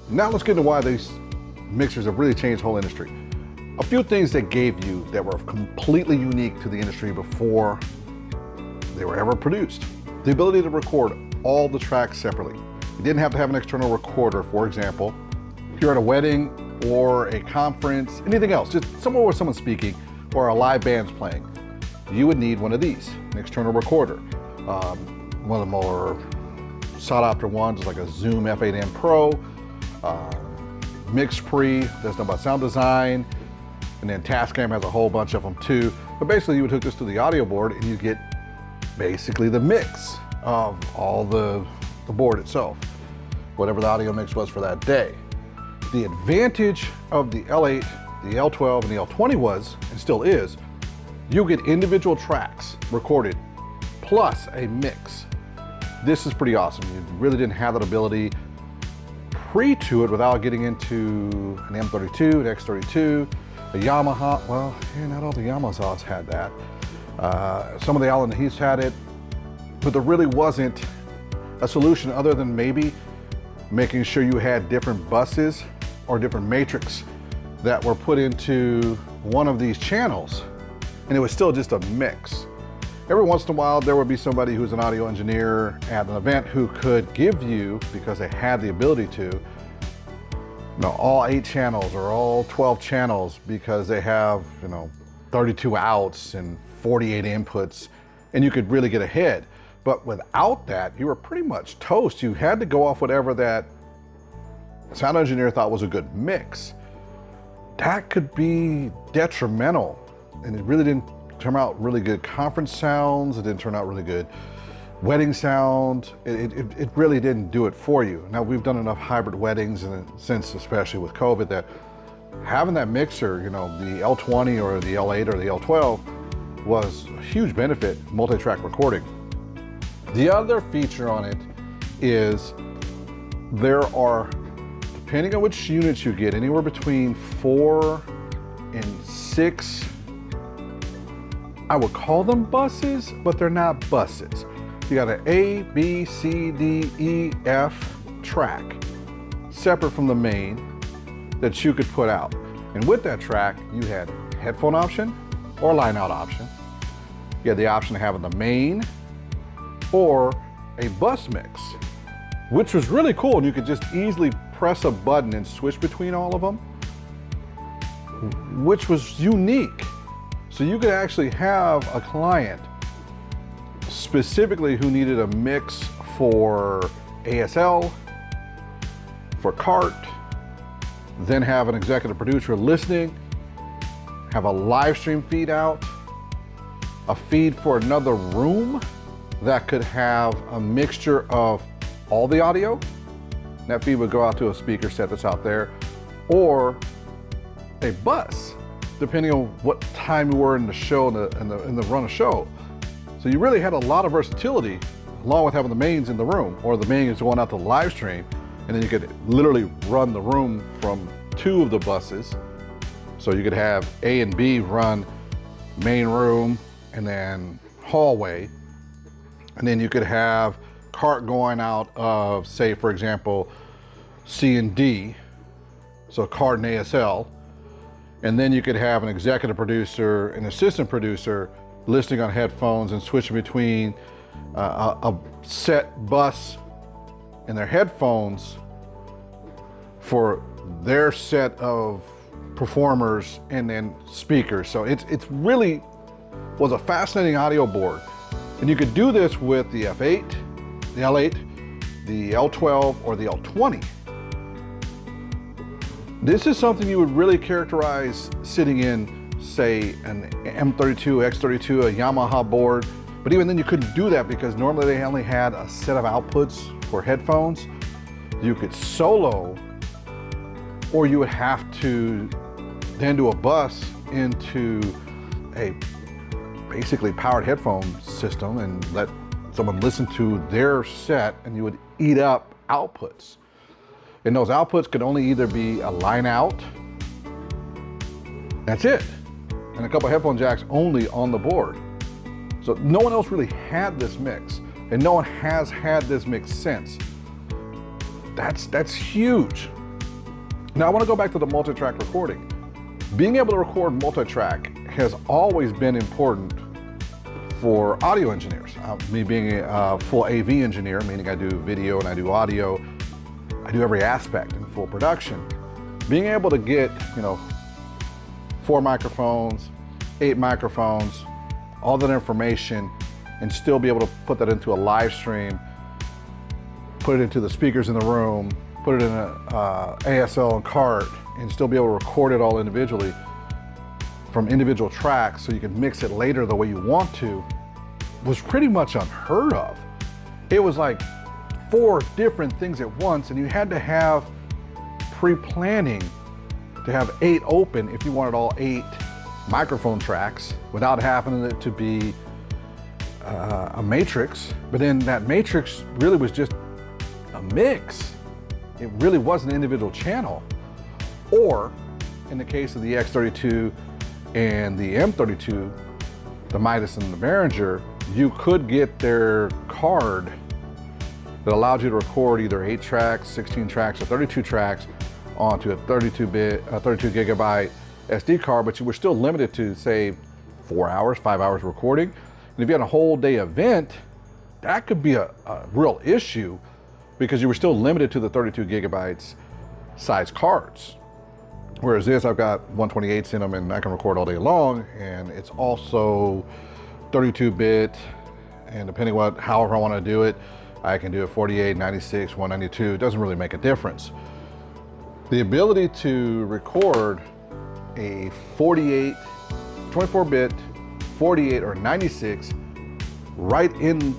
Now let's get into why these mixers have really changed the whole industry. A few things they gave you that were completely unique to the industry before they were ever produced. The ability to record all the tracks separately. You didn't have to have an external recorder, for example. If you're at a wedding or a conference, anything else, just somewhere where someone's speaking or a live band's playing, you would need one of these, an external recorder. One of the more sought after ones is like a Zoom F8 M Pro, MixPre, that's nothing about sound design, and then Tascam has a whole bunch of them too. But basically you would hook this to the audio board and you get basically the mix of all the board itself, whatever the audio mix was for that day. The advantage of the L8, the L12, and the L20 was, and still is, you get individual tracks recorded plus a mix. This is pretty awesome. You really didn't have that ability to it without getting into an M32, an X32, a Yamaha. Well, not all the Yamahas had that. Some of the Allen And Heaths had it, but there really wasn't a solution other than maybe making sure you had different buses or different matrix that were put into one of these channels, and it was still just a mix. Every once in a while, there would be somebody who's an audio engineer at an event who could give you, because they had the ability to, all 8 channels or all 12 channels because they have, 32 outs and 48 inputs, and you could really get ahead. But without that, you were pretty much toast. You had to go off whatever that sound engineer thought was a good mix. That could be detrimental, and it really didn't turn out really good conference sounds. It didn't turn out really good wedding sound. It really didn't do it for you. Now, we've done enough hybrid weddings and since, especially with COVID, that having that mixer, the L20 or the L8 or the L12 was a huge benefit, multi-track recording. The other feature on it is there are, depending on which units you get, anywhere between 4 and 6, I would call them buses, but they're not buses. You got an A, B, C, D, E, F track separate from the main that you could put out. And with that track, you had headphone option or line out option. You had the option of having the main or a bus mix, which was really cool. And you could just easily press a button and switch between all of them, which was unique. So you could actually have a client specifically who needed a mix for ASL, for CART, then have an executive producer listening, have a live stream feed out, a feed for another room that could have a mixture of all the audio. That feed would go out to a speaker set that's out there, or a bus, depending on what time you were in the show and the run of show. So you really had a lot of versatility, along with having the mains in the room, or the main is going out to the live stream, and then you could literally run the room from 2 of the buses. So you could have A and B run main room and then hallway, and then you could have CART going out of, say, for example, C and D, so CART and ASL, and then you could have an executive producer, an assistant producer listening on headphones and switching between a set bus and their headphones for their set of performers and then speakers. So it's really was a fascinating audio board. And you could do this with the F8, the L8, the L12, or the L20. This is something you would really characterize sitting in, say, an M32, X32, a Yamaha board. But even then you couldn't do that because normally they only had a set of outputs for headphones. You could solo, or you would have to then do a bus into a basically powered headphone system and let someone listen to their set, and you would eat up outputs. And those outputs could only either be a line out, that's it, and a couple of headphone jacks only on the board. So no one else really had this mix, and no one has had this mix since. That's huge. Now I want to go back to the multi-track recording. Being able to record multi-track has always been important for audio engineers. Me being a full AV engineer, meaning I do video and I do audio, I do every aspect in full production. Being able to get, 4 microphones, 8 microphones, all that information, and still be able to put that into a live stream, put it into the speakers in the room, put it in a ASL and cart, and still be able to record it all individually from individual tracks so you can mix it later the way you want to, was pretty much unheard of. It was like 4 different things at once, and you had to have pre-planning to have 8 open if you wanted all 8 microphone tracks without having it to be a matrix. But then that matrix really was just a mix. It really wasn't an individual channel. Or in the case of the X32 and the M32, the Midas and the Behringer, you could get their card that allowed you to record either 8 tracks, 16 tracks, or 32 tracks onto a 32 gigabyte SD card, but you were still limited to, say, 4 hours, 5 hours recording. And if you had a whole day event, that could be a real issue because you were still limited to the 32 gigabytes size cards. Whereas this, I've got 128s in them and I can record all day long, and it's also 32-bit, and depending on however I want to do it, I can do it 48, 96, 192. It doesn't really make a difference. The ability to record a 48, 24-bit, 48 or 96 right in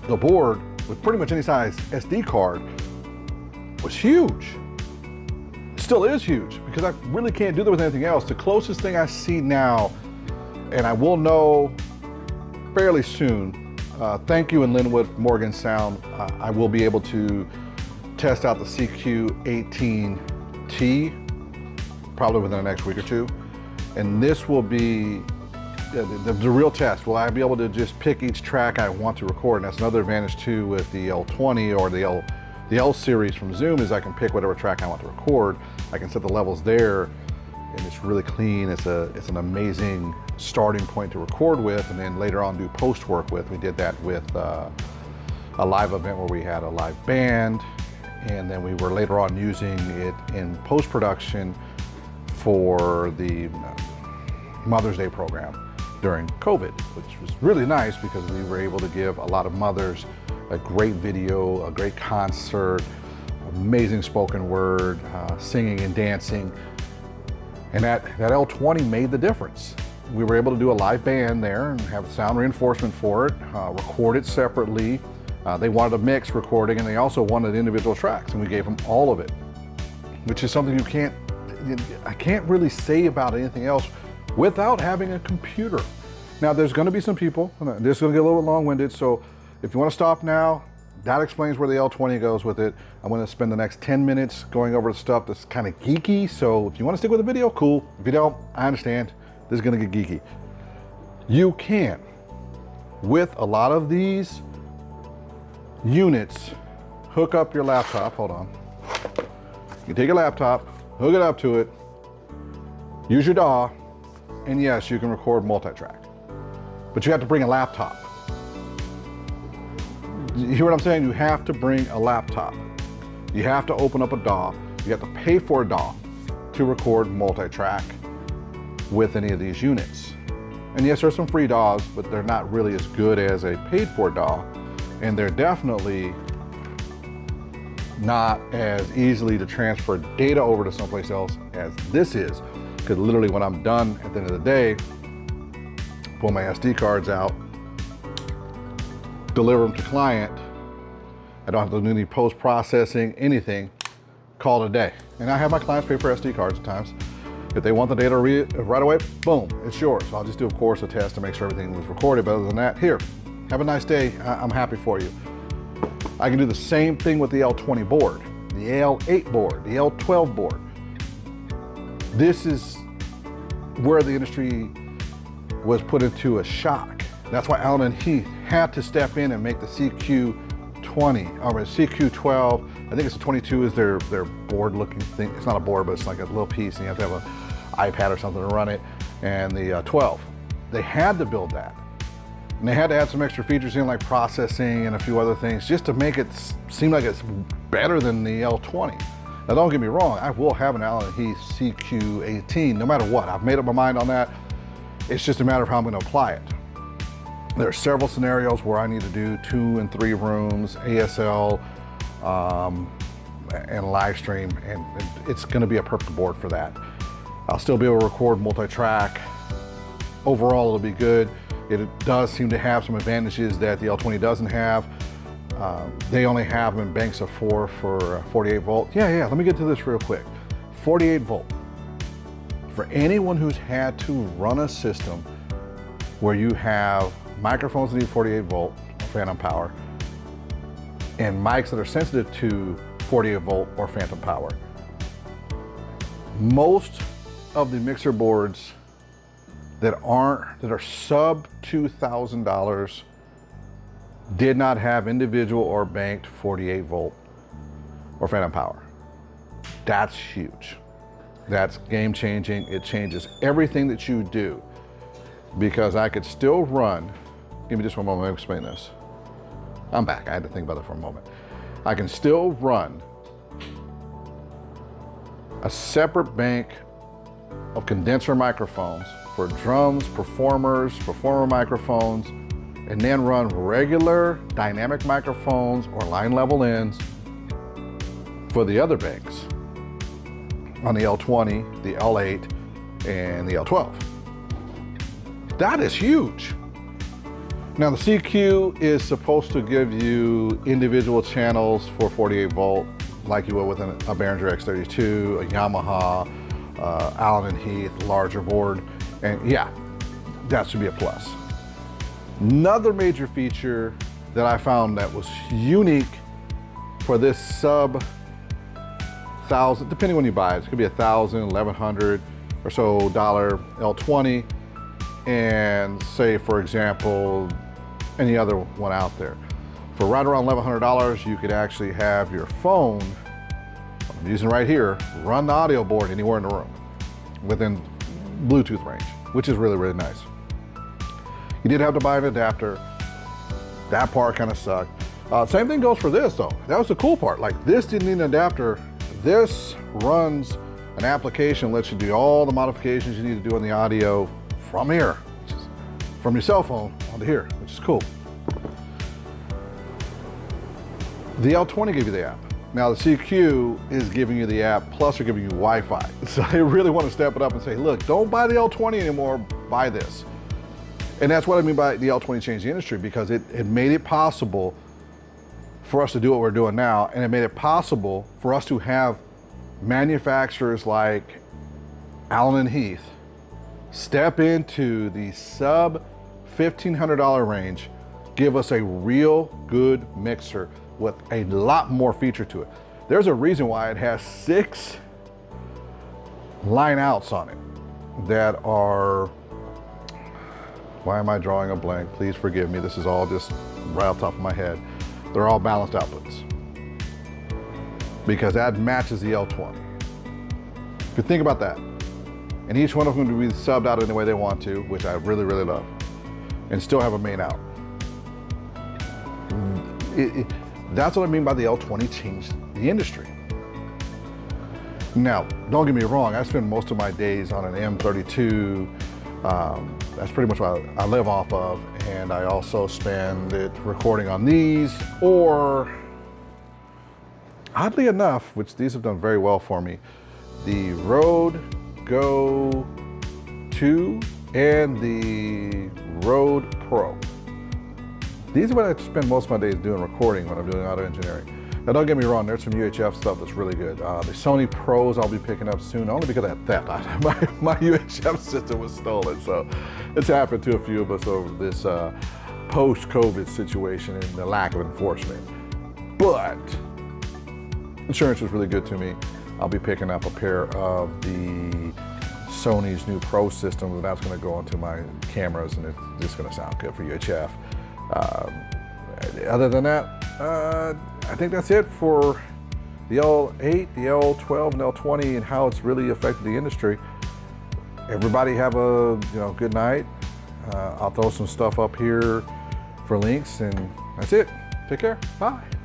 the board with pretty much any size SD card was huge. It still is huge because I really can't do that with anything else. The closest thing I see now, and I will know fairly soon, thank you in Linwood, Morgan Sound, I will be able to test out the CQ18T probably within the next week or two. And this will be the real test. Will I be able to just pick each track I want to record? And that's another advantage too with the L20 or the L series from Zoom, is I can pick whatever track I want to record. I can set the levels there, and it's really clean. It's an amazing starting point to record with, and then later on do post work with. We did that with a live event where we had a live band, and then we were later on using it in post-production for the Mother's Day program during COVID, which was really nice because we were able to give a lot of mothers a great video, a great concert, amazing spoken word, singing and dancing. And that L20 made the difference. We were able to do a live band there and have sound reinforcement for it, record it separately. They wanted a mix recording, and they also wanted individual tracks, and we gave them all of it, which is something I can't really say about anything else without having a computer. Now, there's gonna be some people, this is gonna get a little bit long-winded, so if you wanna stop now, that explains where the L20 goes with it. I'm gonna spend the next 10 minutes going over the stuff that's kind of geeky, so if you wanna stick with the video, cool. If you don't, I understand, this is gonna get geeky. You can, with a lot of these units, hook up your laptop, hold on. You take your laptop, hook it up to it, use your DAW, and yes, you can record multi-track. But you have to bring a laptop. You hear what I'm saying? You have to bring a laptop. You have to open up a DAW. You have to pay for a DAW to record multi-track with any of these units. And yes, there's some free DAWs, but they're not really as good as a paid-for DAW. And they're definitely not as easily to transfer data over to someplace else as this is. Because literally when I'm done at the end of the day, pull my SD cards out, deliver them to client. I don't have to do any post-processing, anything, call it a day. And I have my clients pay for SD cards at times. If they want the data right away, boom, it's yours. So I'll just do, of course, a test to make sure everything was recorded. But other than that, here, have a nice day. I'm happy for you. I can do the same thing with the L20 board, the L8 board, the L12 board. This is where the industry was put into a shock. That's why Allen and Heath had to step in and make the CQ20 or the CQ12 I think it's a 22 is their board looking thing. It's not a board, but it's like a little piece and you have to have an iPad or something to run it. And the 12, they had to build that. And they had to add some extra features in like processing and a few other things just to make it seem like it's better than the L20. Now don't get me wrong, I will have an Allen And Heath CQ 18 no matter what. I've made up my mind on that. It's just a matter of how I'm going to apply it. There are several scenarios where I need to do 2 and 3 rooms, ASL, and live stream, and it's going to be a perfect board for that. I'll still be able to record multi-track. Overall, it'll be good. It does seem to have some advantages that the L20 doesn't have. They only have them in banks of 4 for 48 volt. Yeah, let me get to this real quick. 48 volt. For anyone who's had to run a system where you have microphones that need 48 volt phantom power and mics that are sensitive to 48 volt or phantom power, most of the mixer boards that are sub $2,000 did not have individual or banked 48 volt or phantom power. That's huge. That's game changing. It changes everything that you do, because I could still run, give me just one moment, let me explain this. I'm back, I had to think about it for a moment. I can still run a separate bank of condenser microphones for drums, performer microphones, and then run regular dynamic microphones or line level ends for the other banks on the L20, the L8, and the L12. That is huge. Now the CQ is supposed to give you individual channels for 48 volt, like you would with a Behringer X32, a Yamaha, Allen And Heath, larger board, and yeah, that should be a plus. Another major feature that I found that was unique for this sub 1,000, depending when you buy it, it could be 1,000, 1,100 or so dollar L20, and say for example, any other one out there. For right around $1,100, you could actually have your phone, I'm using right here, run the audio board anywhere in the room within Bluetooth range, which is really, really nice. You did have to buy an adapter. That part kind of sucked. Same thing goes for this though. That was the cool part. Like this didn't need an adapter. This runs an application, lets you do all the modifications you need to do on the audio from here, which is from your cell phone onto here, which is cool. The L20 gave you the app. Now the CQ is giving you the app, plus they're giving you Wi-Fi. So they really want to step it up and say, look, don't buy the L20 anymore, buy this. And that's what I mean by the L20 changed the industry, because it made it possible for us to do what we're doing now, and it made it possible for us to have manufacturers like Allen And Heath step into the sub $1,500 range, give us a real good mixer with a lot more feature to it. There's a reason why it has 6 line outs on it that are, why am I drawing a blank? Please forgive me. This is all just right off the top of my head. They're all balanced outputs, because that matches the L20. If you think about that, and each one of them can be subbed out any way they want to, which I really, really love, and still have a main out. That's what I mean by the L20 changed the industry. Now, don't get me wrong, I spend most of my days on an M32. That's pretty much what I live off of, and I also spend it recording on these, or oddly enough, which these have done very well for me, the Rode Go 2 and the Rode Pro. These are what I spend most of my days doing recording when I'm doing audio engineering. Now don't get me wrong, there's some UHF stuff that's really good. The Sony Pros I'll be picking up soon, only because of that theft. My UHF system was stolen, so it's happened to a few of us over this post-COVID situation and the lack of enforcement. But insurance was really good to me. I'll be picking up a pair of the Sony's new Pro system, and that's gonna go into my cameras, and it's just gonna sound good for UHF. Other than that, I think that's it for the L8, the L12, and L20, and how it's really affected the industry. Everybody have a good night. I'll throw some stuff up here for links, and that's it. Take care. Bye.